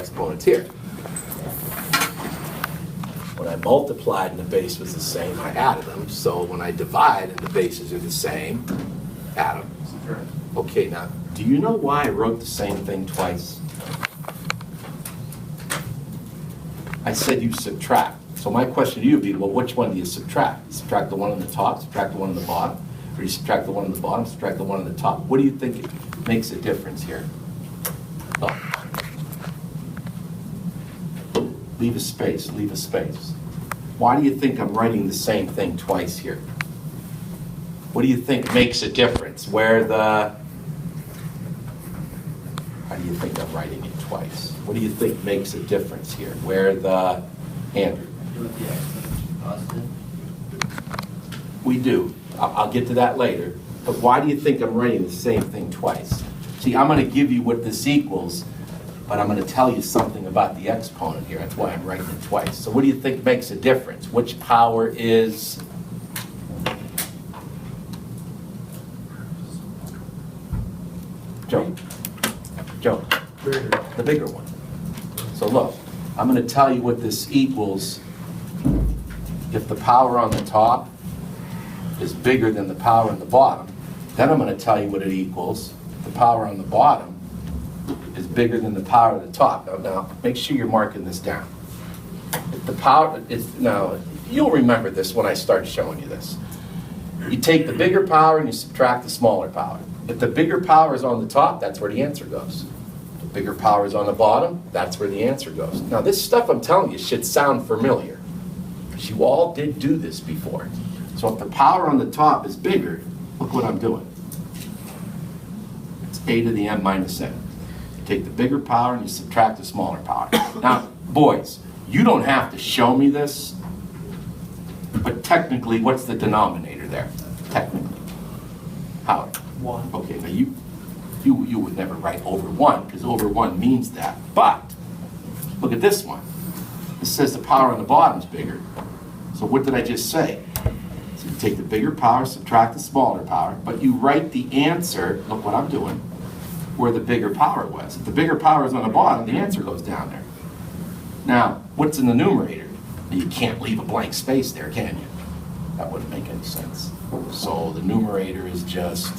exponents here. When I multiplied and the base was the same, I added them. So when I divide and the bases are the same, add them. Okay, now, do you know why I wrote the same thing twice? I said you subtract. So my question to you would be, well, which one do you subtract? You subtract the one on the top, subtract the one on the bottom, or you subtract the one on the bottom, subtract the one on the top? What do you think makes a difference here? Oh. Leave a space, leave a space. Why do you think I'm writing the same thing twice here? What do you think makes a difference? How do you think I'm writing it twice? What do you think makes a difference here? Andrew? We do. I'll get to that later. But why do you think I'm writing the same thing twice? See, I'm going to give you what this equals, but I'm going to tell you something about the exponent here. That's why I'm writing it twice. So what do you think makes a difference? Which power is... Joe? The bigger one. So look, I'm going to tell you what this equals if the power on the top is bigger than the power on the bottom. Then I'm going to tell you what it equals if the power on the bottom is bigger than the power at the top. Now, make sure you're marking this down. If the power is, now, you'll remember this when I start showing you this. You take the bigger power and you subtract the smaller power. If the bigger power is on the top, that's where the answer goes. If the bigger power is on the bottom, that's where the answer goes. Now, this stuff I'm telling you should sound familiar, because you all did do this before. So if the power on the top is bigger, look what I'm doing. It's a to the m minus n. You take the bigger power and you subtract the smaller power. Now, boys, you don't have to show me this, but technically, what's the denominator there? Technically. Howard? 1. Okay, now you would never write over 1, because over 1 means that. But, look at this one. It says the power on the bottom is bigger. So what did I just say? So you take the bigger power, subtract the smaller power, but you write the answer, look what I'm doing, where the bigger power was. If the bigger power is on the bottom, the answer goes down there. Now, what's in the numerator? You can't leave a blank space there, can you? That wouldn't make any sense. So the numerator is just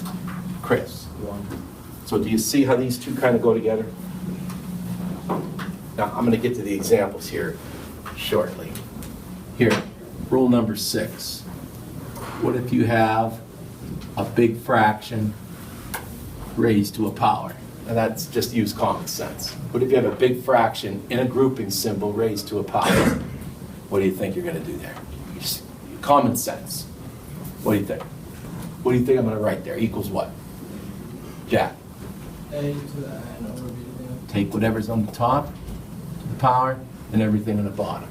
Chris. 1. So do you see how these two kind of go together? Now, I'm going to get to the examples here shortly. Here, rule number 6. What if you have a big fraction raised to a power? And that's just use common sense. What if you have a big fraction in a grouping symbol raised to a power? What do you think you're going to do there? Just common sense. What do you think? What do you think I'm going to write there? Equals what? Jack? A to the n over b to the n. Take whatever's on the top, to the power, and everything on the bottom.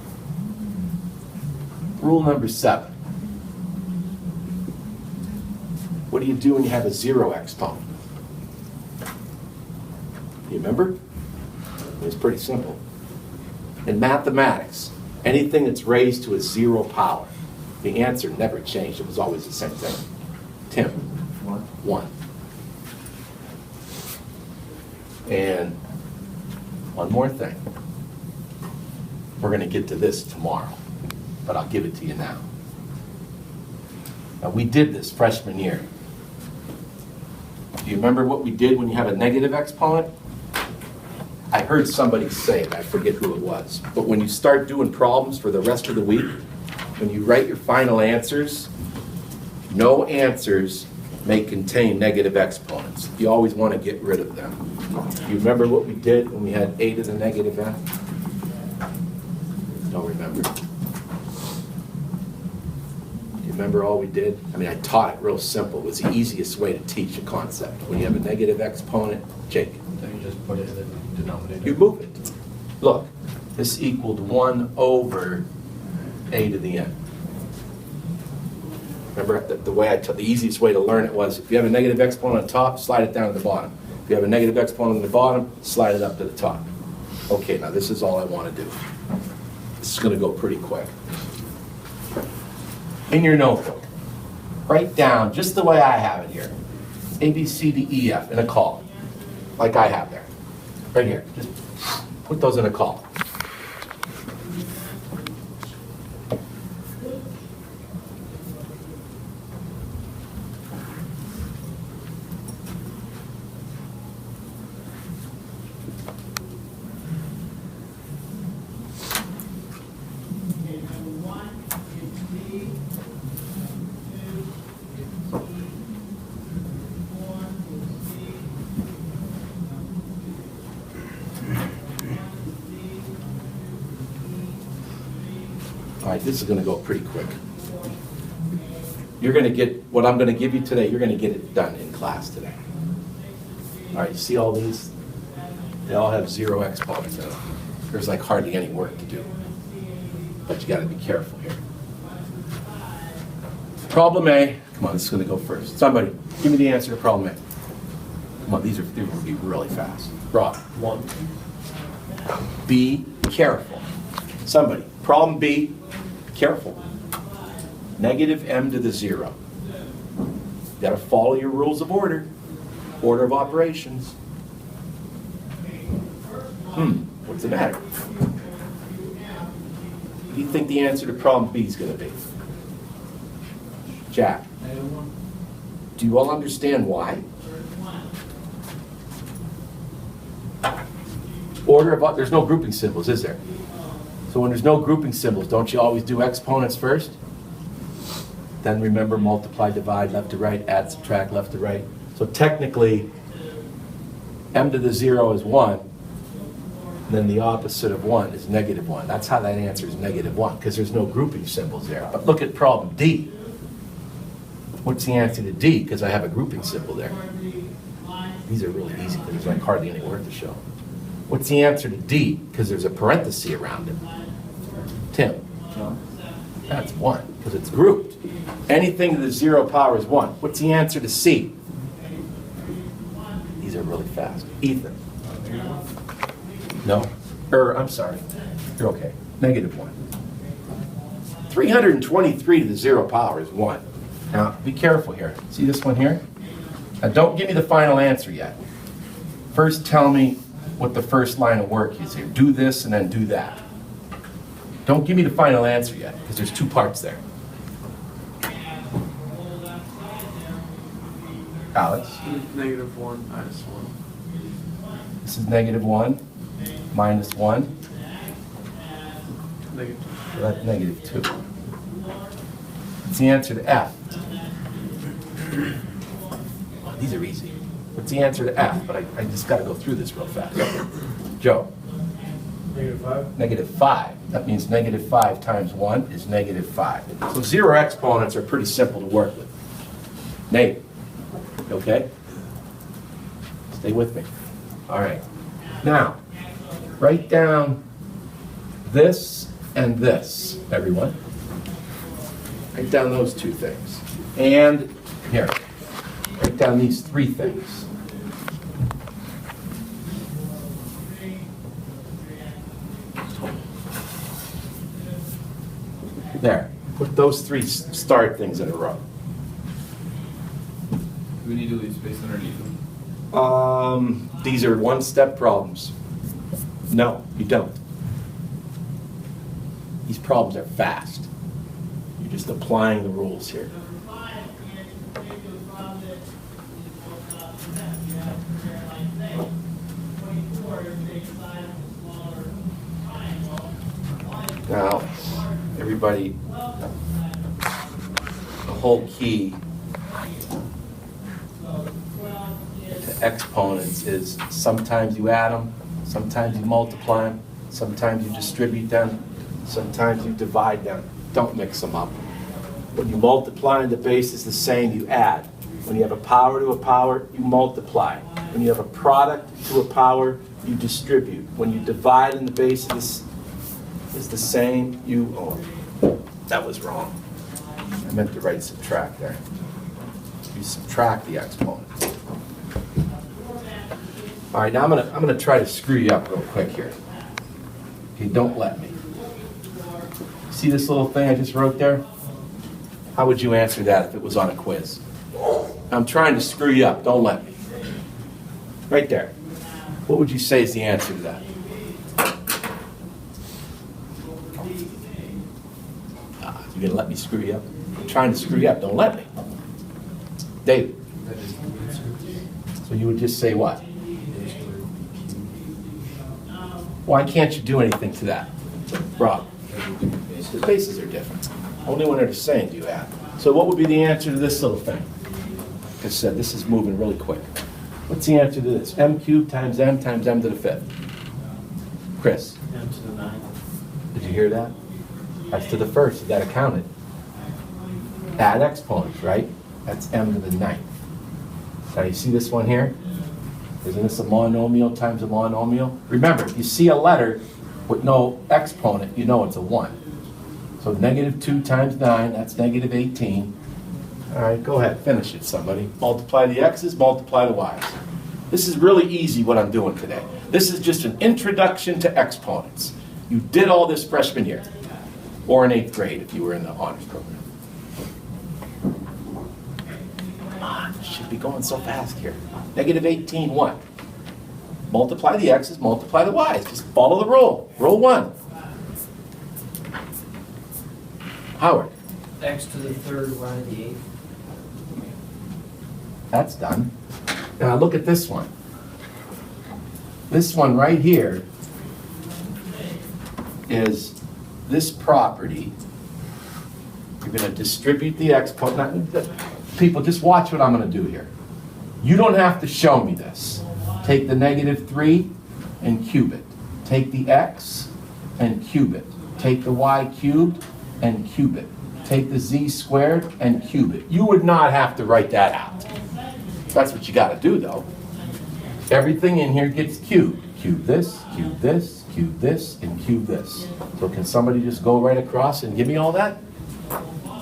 Rule number 7. What do you do when you have a 0 exponent? You remember? It's pretty simple. In mathematics, anything that's raised to a 0 power, the answer never changed. It was always the same thing. Tim? 1. And one more thing. We're going to get to this tomorrow, but I'll give it to you now. Now, we did this freshman year. Do you remember what we did when you have a negative exponent? I heard somebody say it, I forget who it was, but when you start doing problems for the rest of the week, when you write your final answers, no answers may contain negative exponents. You always want to get rid of them. You remember what we did when we had a to the negative n? Don't remember. Do you remember all we did? I mean, I taught it real simple. It was the easiest way to teach a concept. When you have a negative exponent, Jake. Then you just put it in the denominator. You move it. Look, this equaled 1 over a to the n. Remember the way the easiest way to learn it was if you have a negative exponent on top, slide it down to the bottom. If you have a negative exponent on the bottom, slide it up to the top. Okay, now this is all I want to do. This is going to go pretty quick. In your notebook, write down just the way I have it here. A, B, C, D, E, F in a column, like I have there. Right here. Just Put those in a column. All right, this is going to go pretty quick. You're going to get, what I'm going to give you today, you're going to get it done in class today. All right, you see all these? They all have 0 exponents in them. There's like hardly any work to do. But you got to be careful here. Problem A, come on, this is going to go first. Somebody, give me the answer to problem A. Come on, these are going to be really fast. Rob. 1. Be careful. Somebody, problem B, be careful. Negative m to the 0. You got to follow your rules of order. Order of operations. What's the matter? What do you think the answer to problem B is going to be? Jack, -1. do you all understand why? Order of, there's no grouping symbols, is there? So when there's no grouping symbols, don't you always do exponents first? Then remember, multiply, divide, left to right, add, subtract, left to right. So technically, m to the 0 is 1, and then the opposite of 1 is -1. That's how that answer is -1, because there's no grouping symbols there. But look at problem D. What's the answer to D? Because I have a grouping symbol there. These are really easy, because there's like hardly any word to show. What's the answer to D? Because there's a parenthesis around it. Tim? That's 1, because it's grouped. Anything to the 0 power is 1. What's the answer to C? These are really fast. Ethan? No? I'm sorry. You're okay. -1. 323 to the 0 power is 1. Now, be careful here. See this one here? Now, don't give me the final answer yet. First, tell me what the first line of work is here. Do this and then do that. Don't give me the final answer yet, because there's 2 parts there. Alex? -1 -1. This is -1, -1. Negative. So that's -2. What's the answer to F? Oh, these are easy. What's the answer to F? But I just got to go through this real fast. Joe? -5. -5. That means -5 times 1 is -5. So 0 exponents are pretty simple to work with. Nate? Okay? Stay with me. All right. Now, write down this and this, everyone. Write down those 2 things. And here, write down these 3 things. There. Put those 3 start things in a row. Do we need to leave space underneath them? These are 1-step problems. No, you don't. These problems are fast. You're just applying the rules here. Now, everybody, the whole key to exponents is sometimes you add them, sometimes you multiply them, sometimes you distribute them, sometimes you divide them. Don't mix them up. When you multiply and the base is the same, you add. When you have a power to a power, you multiply. When you have a product to a power, you distribute. When you divide and the base is the same, you, oh, that was wrong. I meant to write subtract there. You subtract the exponents. All right, now I'm gonna try to screw you up real quick here. Okay, don't let me. See this little thing I just wrote there? How would you answer that if it was on a quiz? I'm trying to screw you up, don't let me. Right there. What would you say is the answer to that? You gonna let me screw you up? I'm trying to screw you up, don't let me. David, That is the answer. so you would just say what? Why can't you do anything to that? Rob? The bases are different. Only when they're the same do you add. So what would be the answer to this little thing? Like I said, this is moving really quick. What's the answer to this? M cubed times m to the fifth. Chris, M to the 9th. did you hear that? That's to the first, that accounted. Add exponents, right? That's m to the 9th. Now you see this one here? Isn't this a monomial times a monomial? Remember, if you see a letter with no exponent, you know it's a 1. So negative 2 times 9, that's negative 18. All right, go ahead, finish it, somebody. Multiply the x's, multiply the y's. This is really easy what I'm doing today. This is just an introduction to exponents. You did all this freshman year, or in 8th grade if you were in the honors program. Come on, it should be going so fast here. Negative 18, what? Multiply the x's, multiply the y's. Just follow the rule. Rule 1. Howard, X to the 3rd, Y to the 8th. that's done. Now look at this one. This one right here is this property. You're going to distribute the exponent. People, just watch what I'm going to do here. You don't have to show me this. Take the negative 3 and cube it. Take the x and cube it. Take the y cubed and cube it. Take the z squared and cube it. You would not have to write that out. That's what you got to do, though. Everything in here gets cubed. Cube this, cube this, cube this, and cube this. So can somebody just go right across and give me all that?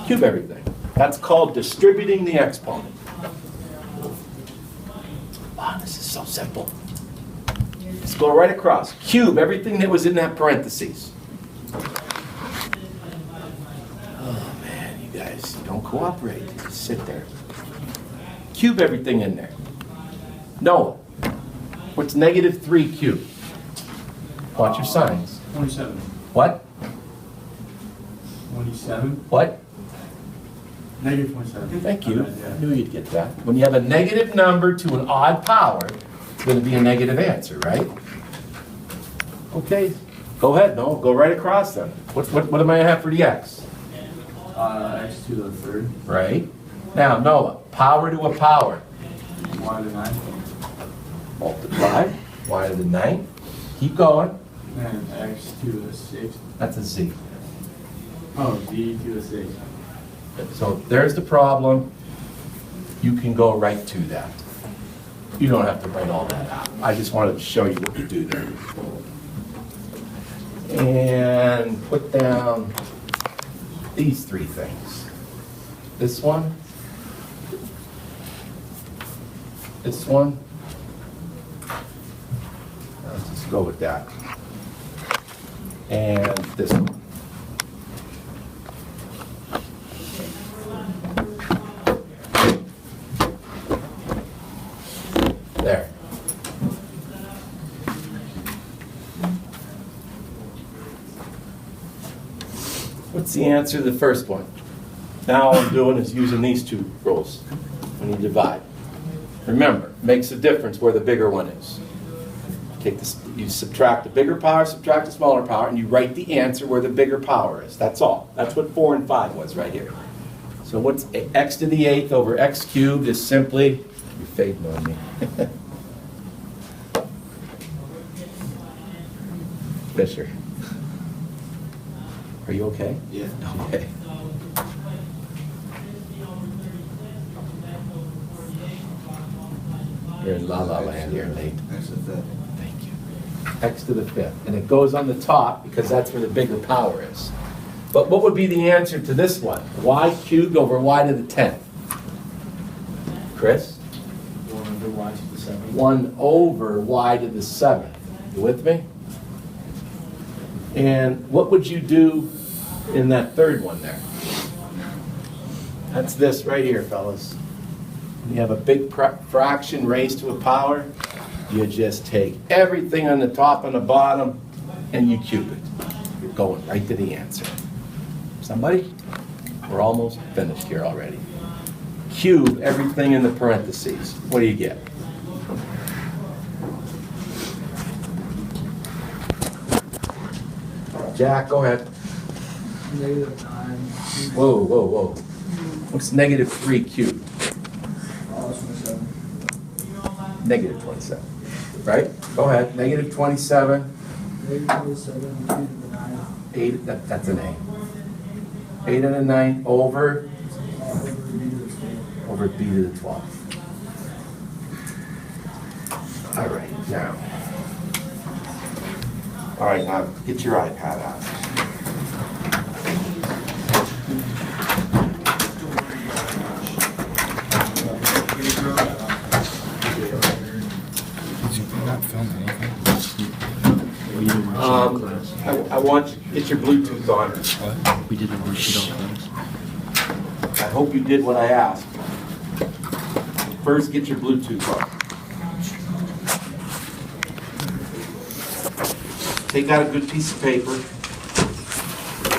Cube everything. That's called distributing the exponent. Wow, this is so simple. Just go right across. Cube everything that was in that parentheses. Oh man, you guys don't cooperate. Just sit there. Cube everything in there. Noah, what's negative 3 cubed? Watch your signs. 27. What? 27? What? Negative 27. Thank you. I knew you'd get that. When you have a negative number to an odd power, it's going to be a negative answer, right? Okay, go ahead, Noah. Go right across then. What am I going to have for the x? X to the 3rd. Right? Now, Noah, power to a power. Y to the 9th. Multiply. Y to the 9th. Keep going. And X to the 6th. That's a z. Oh, Z to the 6th. So there's the problem. You can go right to that. You don't have to write all that out. I just wanted to show you what you do there. And put down these 3 things. This one. This one. Let's just go with that. And this one. There. What's the answer to the first one? Now all I'm doing is using these 2 rules when you divide. Remember, makes a difference where the bigger one is. Take this, you subtract the bigger power, subtract the smaller power, and you write the answer where the bigger power is. That's all. That's what 4 and 5 was right here. So what's x to the 8th over x cubed is simply, you're fading on me. Fisher. Are you okay? Yeah. Okay. You're in la la land here, Nate. X to the 5th. Thank you. X to the 5th. And it goes on the top because that's where the bigger power is. But what would be the answer to this one? Y cubed over y to the 10th. Chris? 1 over Y to the 7th. 1 over y to the 7th. You with me? And what would you do in that third one there? That's this right here, fellas. When you have a big fraction raised to a power, you just take everything on the top and the bottom and you cube it. You're going right to the answer. Somebody? We're almost finished here already. Cube everything in the parentheses. What do you get? Jack, go ahead. -9. Whoa, whoa, whoa. What's -3 cubed? -27. -27, right? Go ahead, -27, -27, 2 to the 9. 8, that's an 8. 8 and a 9 over Over b to the 12. b to the 12. All right, now. All right, now get your iPad out. I want you to get your Bluetooth on. We did a worksheet on class. I hope you did what I asked. First, get your Bluetooth on. Take out a good piece of paper.